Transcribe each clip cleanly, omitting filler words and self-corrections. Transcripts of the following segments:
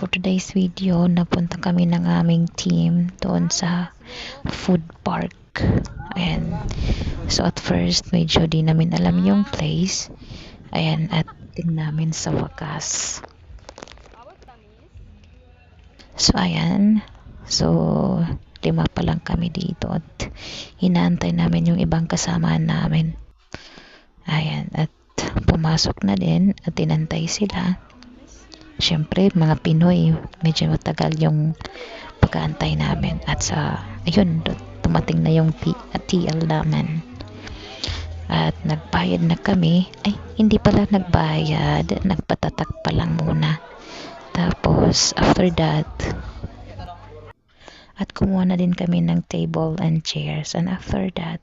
for today's video, napunta kami ng aming team doon sa food park. Ayan. So at first, medyo di namin alam yung place. Ayan, at tingnan namin sa wakas. So ayan. So 5 pa lang kami dito at inaantay namin yung ibang kasama namin. Ayan, at pumasok na din at inantay sila. Siyempre, mga Pinoy, medyo matagal yung pag-aantay namin. At ayun, tumating na yung TL namin. At nagbayad na kami. Ay, hindi pala nagbayad. Nagpatatak pa lang muna. Tapos, after that, at kumuha na din kami ng table and chairs. And after that,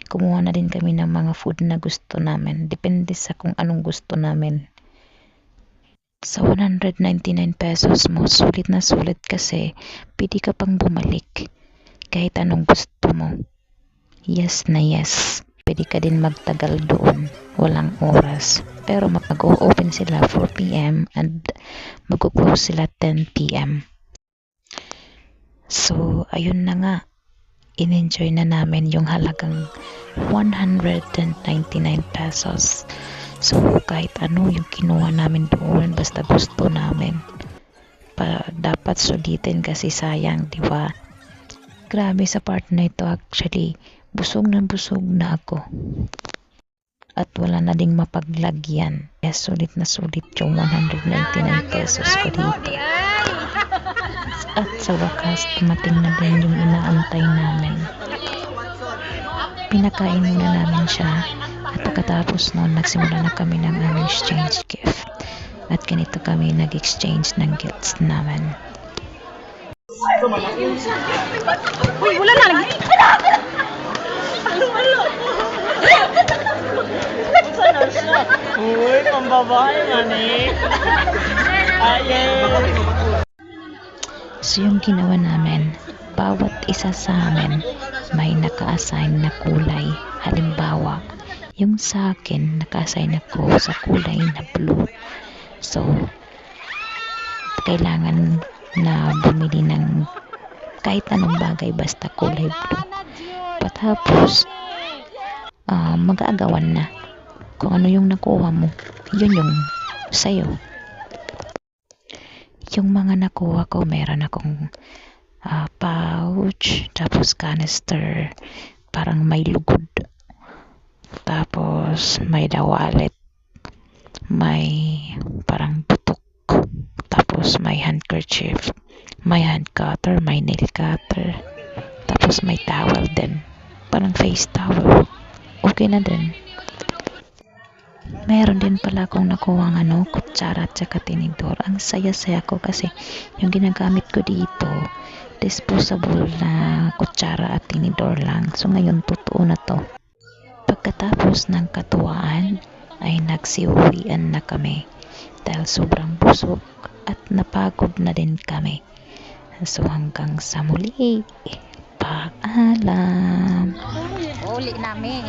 kumuha na din kami ng mga food na gusto namin. Depende sa kung anong gusto namin. Sa 199 pesos mo, sulit na sulit kasi pwede ka pang bumalik kahit anong gusto mo. Yes na yes. Pwede ka din magtagal doon. Walang oras. Pero mag-o-open sila 4 p.m. and mag-close sila 10 p.m. So, ayun na nga. In-enjoy na namin yung halagang 199 pesos. So, kahit ano yung kinuha namin doon, basta gusto namin. Dapat sulitin kasi sayang, di ba? Grabe sa part na ito actually. Busog na ako. At wala na ding mapaglagyan. Kaya sulit na sulit yung 199 pesos ko dito. At sa wakas, tumating na din yung inaantay namin. Pinakain muna namin siya. At pagkatapos noon, nagsimula na kami ng aming exchange gift. At ganito kami nag-exchange ng gifts namin. Uy, wala na lagi. Uy, pambabae nga ni. So yung ginawa namin, bawat isa sa amin may naka-assign na kulay. Halimbawa, yung sa akin, naka-assign ako sa kulay na blue. So, kailangan na bumili ng kahit anong bagay basta kulay blue. Patapos, mag-aagawan na. Kung ano yung nakuha mo, yun yung sayo. Yung mga nakuha ko, meron akong pouch, tapos canister, parang may lugod. Tapos may wallet, may parang butok, tapos may handkerchief, may hand cutter, may nail cutter, tapos may towel din, parang face towel. Okay na din. Meron din pala akong nakuha kutsara at saka tinidor. Ang saya-saya ko kasi yung ginagamit ko dito, disposable na kutsara at tinidor lang. So ngayon totoo na to. Pagkatapos ng katuwaan ay nagsiuwian na kami dahil sobrang busog at napagod na din kami. So hanggang sa muli, paalam. Uli namin.